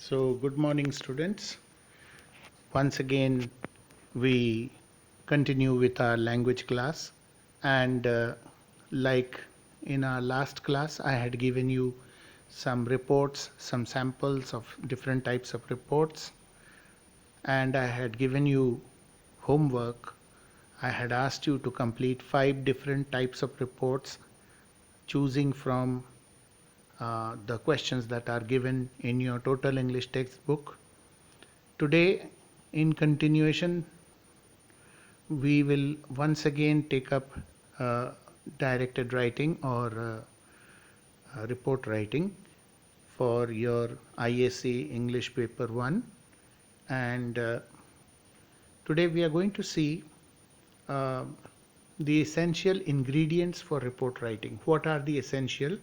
So, good morning, students. Once again, we continue with our language class. And like in our last class, I had given you some reports, some samples of different types of reports. And I had given you homework. I had asked you to complete 5 different types of reports, choosing from the questions that are given in your total English textbook. Today, in continuation, we will once again take up directed writing or report writing for your ISC English paper 1. And today we are going to see uh, the essential ingredients for report writing. What are the essential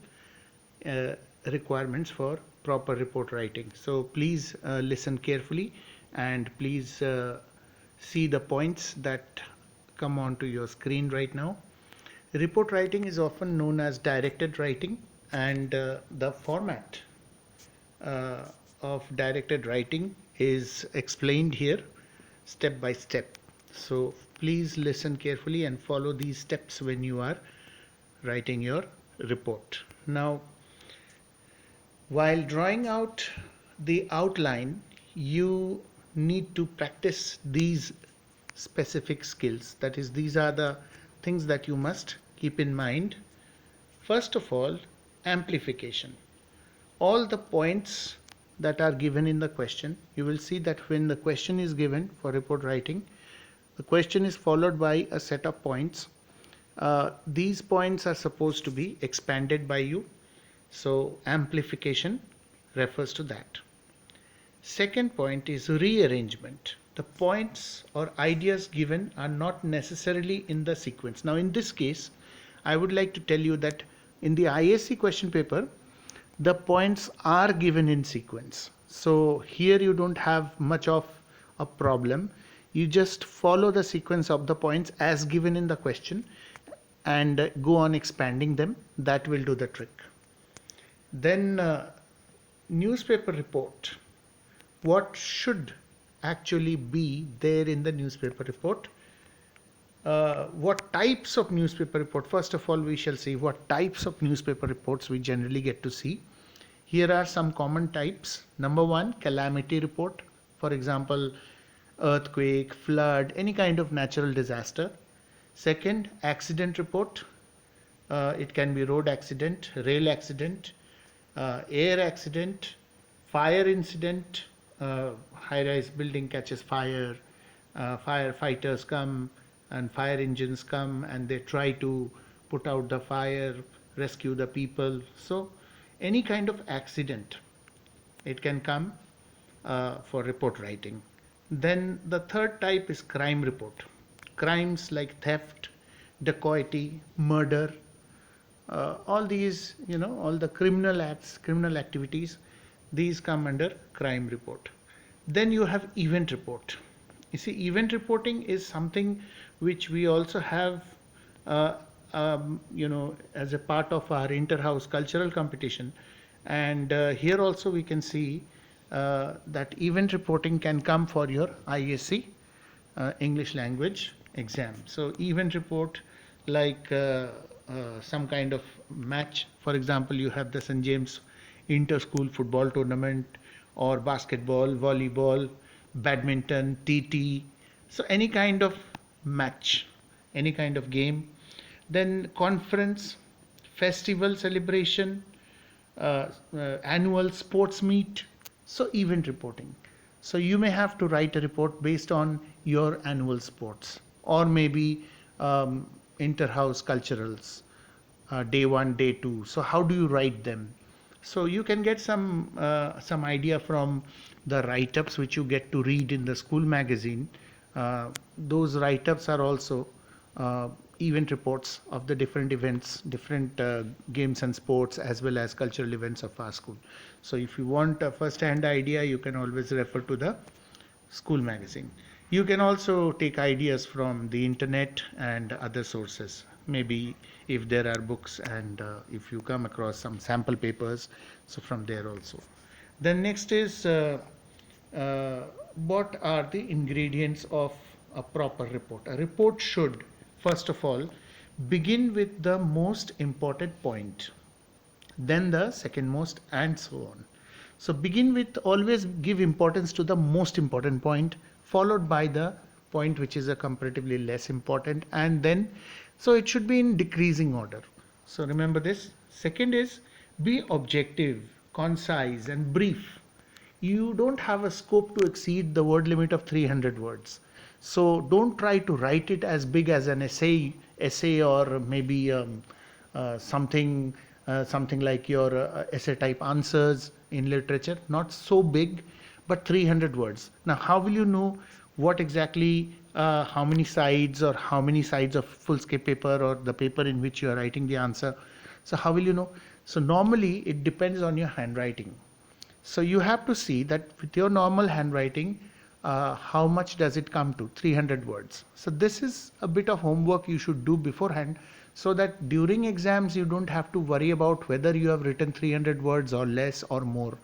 uh, requirements for proper report writing? So please listen carefully and please see the points that come onto your screen right now. Report writing is often known as directed writing, and the format uh, of directed writing is explained here step by step. So please listen carefully and follow these steps when you are writing your report. Now, while drawing out the outline, you need to practice these specific skills. That is, these are the things that you must keep in mind. First of all, amplification. All the points that are given in the question, you will see that when the question is given for report writing, the question is followed by a set of points. These points are supposed to be expanded by you. So amplification refers to that. Second point is rearrangement. The points or ideas given are not necessarily in the sequence. Now in this case, I would like to tell you that in the ISC question paper, the points are given in sequence. So here you don't have much of a problem. You just follow the sequence of the points as given in the question and go on expanding them. That will do the trick. Then newspaper report. What should actually be there in the newspaper report? What types of newspaper report? First of all, we shall see what types of newspaper reports we generally get to see. Here are some common types. Number 1, calamity report. For example, earthquake, flood, any kind of natural disaster. Second, accident report. It can be road accident, rail accident, air accident, fire incident, high-rise building catches fire, firefighters come and fire engines come and they try to put out the fire, rescue the people. So any kind of accident, it can come for report writing. Then the third type is crime report. Crimes like theft, dacoity, murder, all these, all the criminal acts, criminal activities, these come under crime report. Then you have event report. You see, event reporting is something which we also have, as a part of our inter-house cultural competition. And here also we can see that event reporting can come for your ISC English language exam. So event report like some kind of match. For example, you have the St. James inter-school football tournament or basketball, volleyball, badminton, TT. So any kind of match, any kind of game. Then conference, festival celebration, annual sports meet. So event reporting. So you may have to write a report based on your annual sports or maybe inter-house culturals, day 1, day 2. So how do you write them? So you can get some idea from the write-ups which you get to read in the school magazine. Those write-ups are also event reports of the different events, different games and sports as well as cultural events of our school. So if you want a first-hand idea, you can always refer to the school magazine. You can also take ideas from the internet and other sources. Maybe if there are books and if you come across some sample papers, so from there also. Then next is uh, what are the ingredients of a proper report. A report should first of all begin with the most important point, then the second most, and so on. So begin with, always give importance to the most important point, followed by the point which is a comparatively less important, and then, so it should be in decreasing order. So remember this. Second is, be objective, concise and brief. You don't have a scope to exceed the word limit of 300 words. So don't try to write it as big as an essay, or maybe something like your essay type answers in literature. Not so big, but 300 words. Now, how will you know what exactly, how many sides, or how many sides of full-scale paper, or the paper in which you are writing the answer? So how will you know? So normally it depends on your handwriting. So you have to see that with your normal handwriting, how much does it come to? 300 words. So this is a bit of homework you should do beforehand, so that during exams you don't have to worry about whether you have written 300 words or less or more.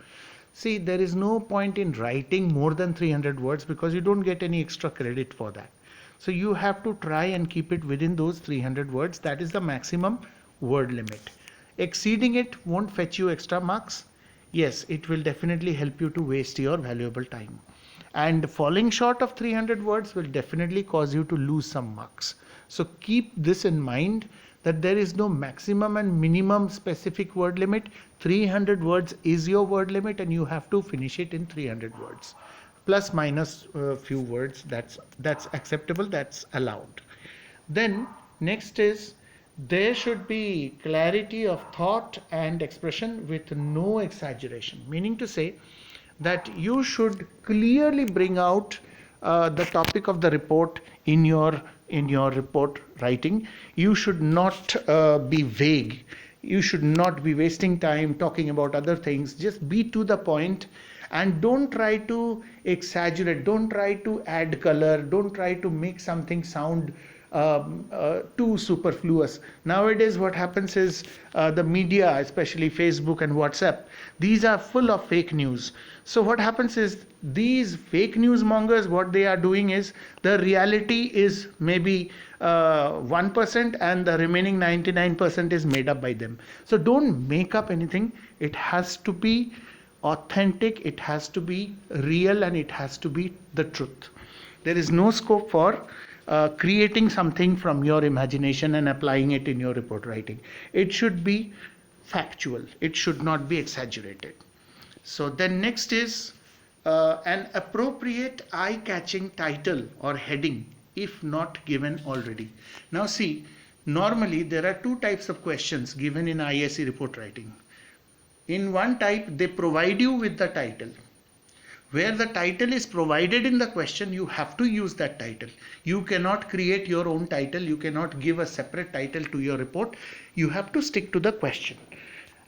See, there is no point in writing more than 300 words, because you don't get any extra credit for that. So you have to try and keep it within those 300 words. That is the maximum word limit. Exceeding it won't fetch you extra marks. Yes, it will definitely help you to waste your valuable time. And falling short of 300 words will definitely cause you to lose some marks. So keep this in mind, that there is no maximum and minimum specific word limit. 300 words is your word limit, and you have to finish it in 300 words. Plus minus a few words, that's acceptable, that's allowed. Then next is, there should be clarity of thought and expression with no exaggeration. Meaning to say that you should clearly bring out the topic of the report in your report writing. You should not be vague. You should not be wasting time talking about other things. Just be to the point, and don't try to exaggerate. Don't try to add color. Don't try to make something sound too superfluous. Nowadays what happens is, the media, especially Facebook and WhatsApp, these are full of fake news. So what happens is, these fake news mongers, what they are doing is, the reality is maybe 1%, and the remaining 99% is made up by them. So don't make up anything. It has to be authentic, it has to be real, and it has to be the truth. There is no scope for creating something from your imagination and applying it in your report writing. It should be factual. It should not be exaggerated. So then next is an appropriate eye-catching title or heading, if not given already. Now see, normally there are two types of questions given in ISE report writing. In one type, they provide you with the title. Where the title is provided in the question, you have to use that title. You cannot create your own title. You cannot give a separate title to your report. You have to stick to the question.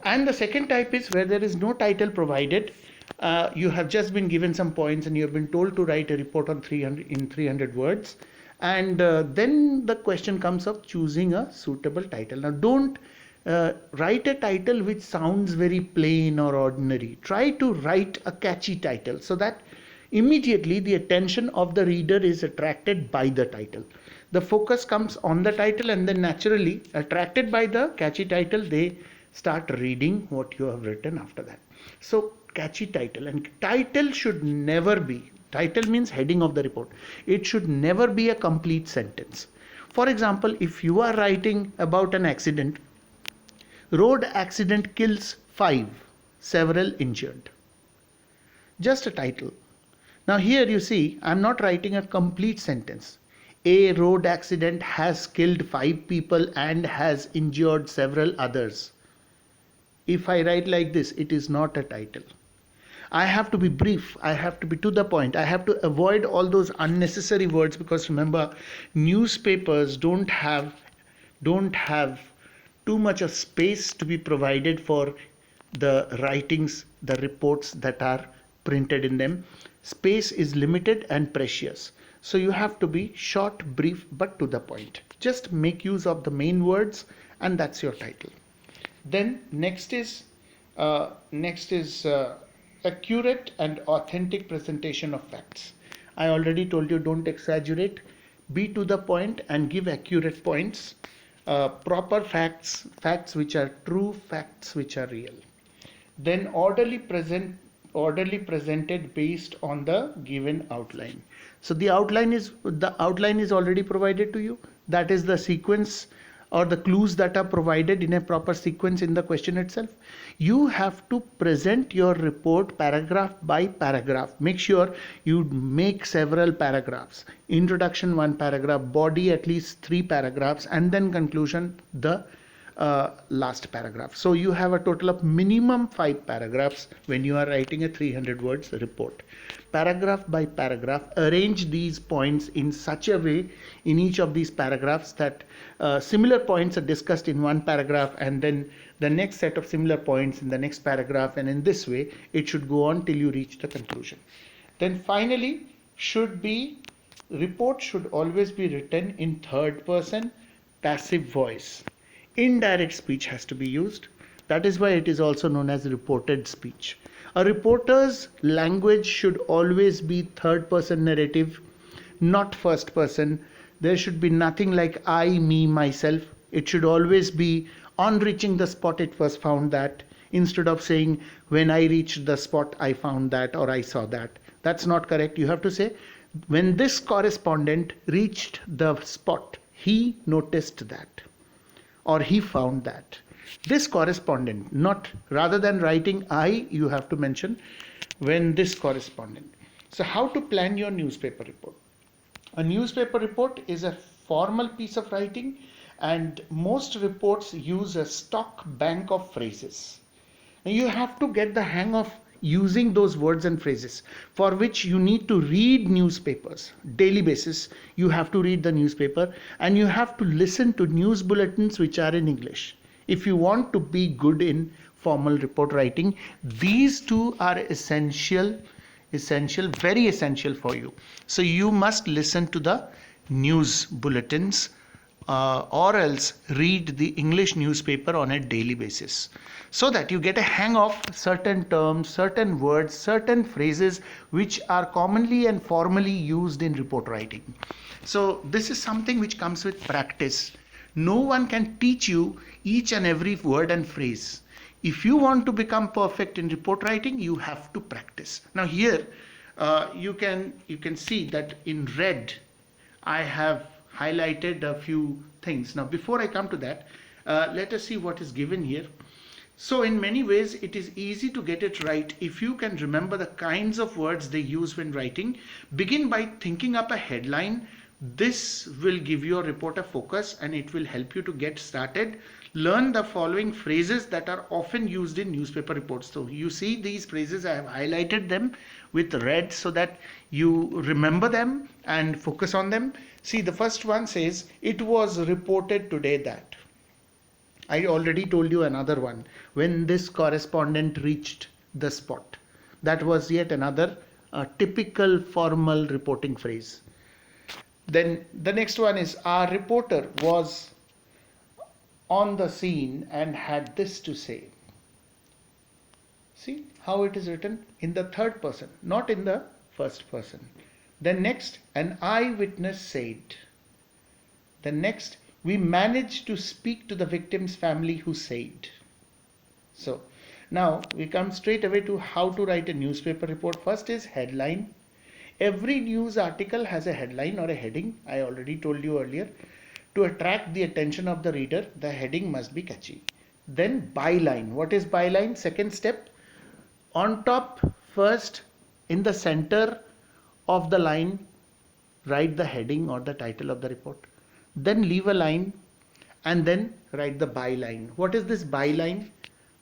And the second type is where there is no title provided. You have just been given some points, and you have been told to write a report on 300 words. And then the question comes of choosing a suitable title. Now don't write a title which sounds very plain or ordinary. Try to write a catchy title, so that immediately the attention of the reader is attracted by the title. The focus comes on the title, and then naturally, attracted by the catchy title, they start reading what you have written after that. So catchy title. And title should never be, title means heading of the report, it should never be a complete sentence. For example, if you are writing about an accident, road accident kills 5, several injured. Just a title. Now here you see, I'm not writing a complete sentence. A road accident has killed 5 people and has injured several others. If I write like this, it is not a title. I have to be brief. I have to be to the point. I have to avoid all those unnecessary words, because remember, newspapers don't have too much of space to be provided for the writings, the reports that are printed in them. Space is limited and precious. So you have to be short, brief, but to the point. Just make use of the main words, and that's your title. Then next is accurate and authentic presentation of facts. I already told you, don't exaggerate, be to the point and give accurate points, proper facts, facts which are true, facts which are real. Then orderly presented based on the given outline. So the outline is already provided to you. That is the sequence or the clues that are provided in a proper sequence in the question itself. You have to present your report paragraph by paragraph. Make sure you make several paragraphs. Introduction, one paragraph, body at least 3 paragraphs, and then conclusion, the last paragraph. So you have a total of minimum 5 paragraphs when you are writing a 300 words report. Paragraph by paragraph, arrange these points in such a way in each of these paragraphs that similar points are discussed in one paragraph, and then the next set of similar points in the next paragraph, and in this way it should go on till you reach the conclusion. Then finally, report should always be written in third person passive voice. Indirect speech has to be used. That is why it is also known as reported speech. A reporter's language should always be third person narrative, not first person. There should be nothing like I, me, myself. It should always be on reaching the spot it was found that, instead of saying when I reached the spot I found that or I saw that. That's not correct. You have to say when this correspondent reached the spot, he noticed that, or he found that. This correspondent, not rather than writing I, you have to mention when this correspondent. So how to plan your newspaper report? A newspaper report is a formal piece of writing, and most reports use a stock bank of phrases. Now you have to get the hang of using those words and phrases, for which you need to read newspapers daily basis. You have to read the newspaper, and you have to listen to news bulletins which are in English. If you want to be good in formal report writing, these two are essential, very essential for you. So you must listen to the news bulletins, or else read the English newspaper on a daily basis, so that you get a hang of certain terms, certain words, certain phrases which are commonly and formally used in report writing. So this is something which comes with practice. No one can teach you each and every word and phrase. If you want to become perfect in report writing, you have to practice. Now here you can see that in red I have highlighted a few things. Now before I come to that, let us see what is given here. So in many ways it is easy to get it right if you can remember the kinds of words they use when writing. Begin by thinking up a headline. This will give your report a focus and it will help you to get started. Learn the following phrases that are often used in newspaper reports. So you see these phrases, I have highlighted them with red so that you remember them and focus on them. See, the first one says, it was reported today that. I already told you another one, when this correspondent reached the spot. That was yet another typical formal reporting phrase. Then the next one is, our reporter was on the scene and had this to say. See how it is written in the third person, not in the first person. Then next, an eyewitness said. Then next, we managed to speak to the victim's family who said. So now we come straight away to how to write a newspaper report. First is headline. Every news article has a headline or a heading. I already told you earlier. To attract the attention of the reader, the heading must be catchy. Then byline. What is byline? Second step. On top, first, in the center of the line, write the heading or the title of the report. Then leave a line and then write the byline. What is this byline?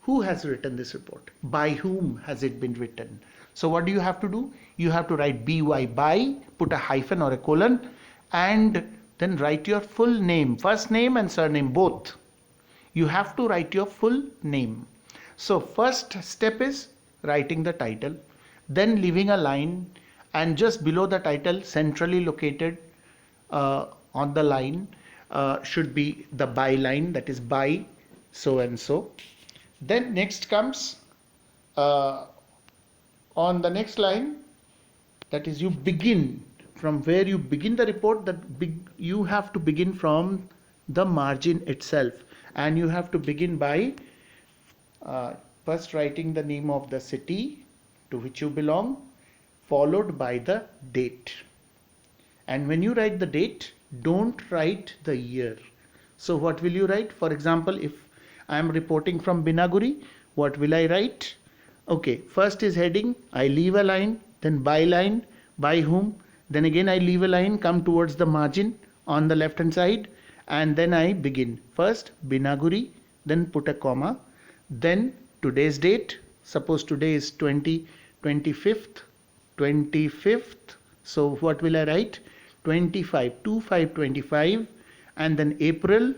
Who has written this report? By whom has it been written? So what do you have to do? You have to write by, by, put a hyphen or a colon, and then write your full name, first name and surname both. You have to write your full name. So first step is writing the title, then leaving a line, and just below the title, centrally located on the line, should be the byline, that is by so and so. Then next comes On the next line, that is, you begin from where you begin the report, you have to begin from the margin itself, and you have to begin by first writing the name of the city to which you belong, followed by the date. And when you write the date, don't write the year. So what will you write? For example, if I am reporting from Binaguri, what will I write? Okay, first is heading, I leave a line, then byline, by whom, then again I leave a line, come towards the margin on the left hand side, and then I begin. First Binaguri, then put a comma, then today's date, suppose today is 25th, so what will I write? 25, and then April.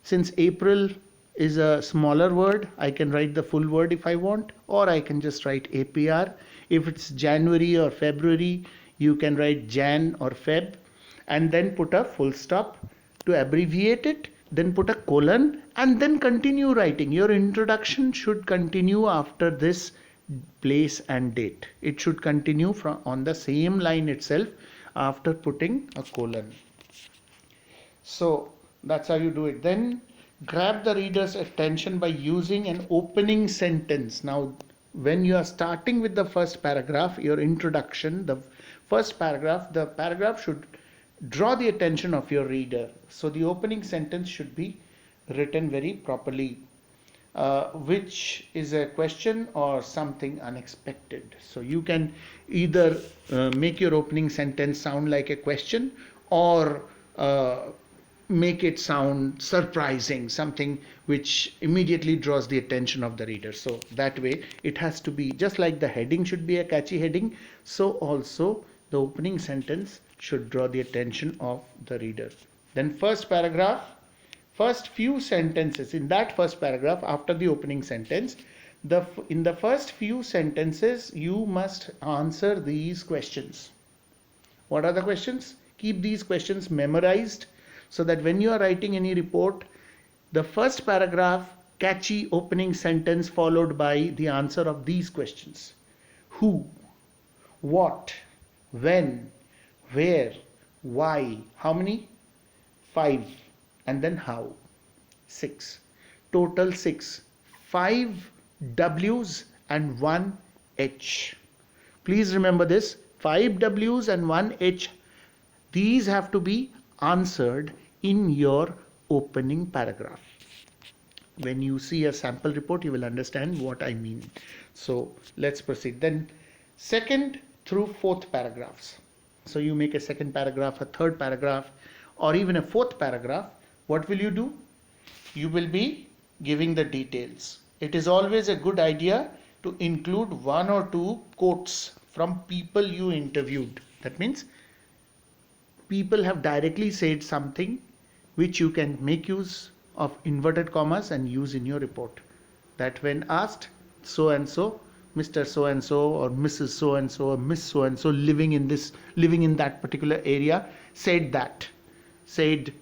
Since April is a smaller word, I can write the full word if I want, or I can just write APR. If it's January or February, you can write Jan or Feb, and then put a full stop to abbreviate it, then put a colon, and then continue writing. Your introduction should continue after this place and date. It should continue from on the same line itself after putting a colon. So that's how you do it. Then grab the reader's attention by using an opening sentence. Now, when you are starting with the first paragraph, your introduction, the first paragraph, the paragraph should draw the attention of your reader. So the opening sentence should be written very properly, which is a question or something unexpected. So you can either make your opening sentence sound like a question, or make it sound surprising, something which immediately draws the attention of the reader. So that way it has to be just like the heading should be a catchy heading, so also the opening sentence should draw the attention of the reader. Then first paragraph, first few sentences, in that first paragraph after the opening sentence, in the first few sentences you must answer these questions. What are the questions? Keep these questions memorized, so that when you are writing any report, the first paragraph, catchy opening sentence followed by the answer of these questions. Who, what, when, where, why, how many? 5, and then how? 6. Total 6. 5 W's and 1 H. Please remember this, 5 W's and 1 H. These have to be answered in your opening paragraph. When you see a sample report, you will understand what I mean. So let's proceed. Then second through fourth paragraphs. So you make a second paragraph, a third paragraph, or even a fourth paragraph. What will you do? You will be giving the details. It is always a good idea to include 1 or 2 quotes from people you interviewed. That means people have directly said something which you can make use of inverted commas and use in your report. That when asked, so and so, Mr. so and so, or Mrs. so and so, or Miss so and so, living in that particular area, said that, said,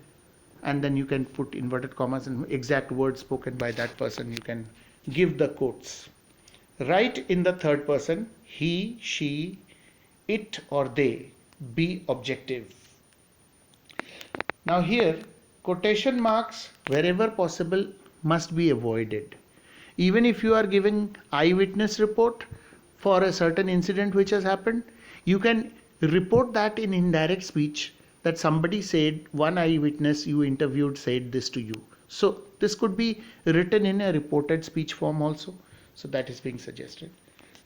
and then you can put inverted commas and exact words spoken by that person. You can give the quotes. Write in the third person, he, she, it or they. Be objective. Now here, quotation marks wherever possible must be avoided. Even if you are giving eyewitness report for a certain incident which has happened, you can report that in indirect speech, that somebody said, one eyewitness you interviewed said this to you. So this could be written in a reported speech form also. So that is being suggested.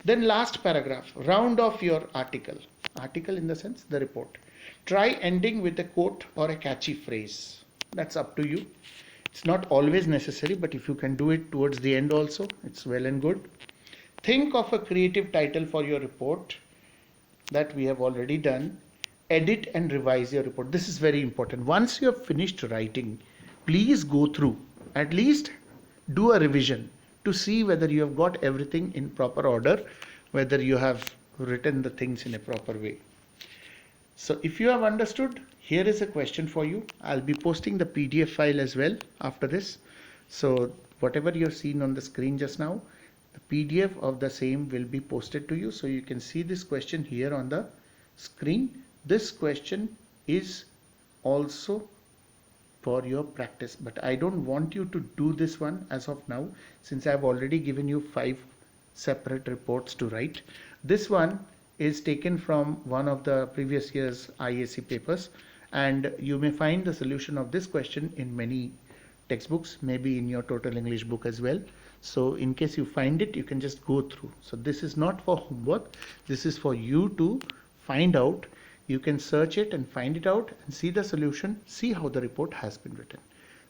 Then last paragraph, round off your article. Article in the sense, the report. Try ending with a quote or a catchy phrase. That's up to you. It's not always necessary, but if you can do it towards the end also, it's well and good. Think of a creative title for your report. That we have already done. Edit and revise your report. This is very important. Once you have finished writing, please go through, at least do a revision to see whether you have got everything in proper order, whether you have written the things in a proper way. So if you have understood, here is a question for you. I'll be posting the PDF file as well after this. So whatever you have seen on the screen just now, PDF of the same will be posted to you. So you can see this question here on the screen. This question is also for your practice, but I don't want you to do this one as of now, since I've already given you 5 separate reports to write. This one is taken from one of the previous year's IAC papers, and you may find the solution of this question in many textbooks, maybe in your Total English book as well. So in case you find it, you can just go through. So this is not for homework, this is for you to find out. You can search it and find it out and see the solution, see how the report has been written.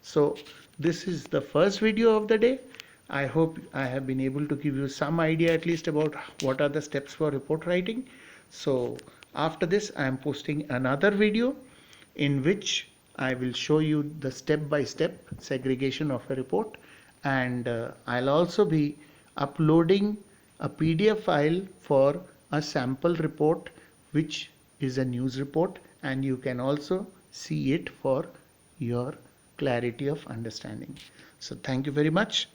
So this is the first video of the day. I hope I have been able to give you some idea at least about what are the steps for report writing. So after this, I am posting another video in which I will show you the step-by-step segregation of a report, and I'll also be uploading a PDF file for a sample report which is a news report, and you can also see it for your clarity of understanding. So thank you very much.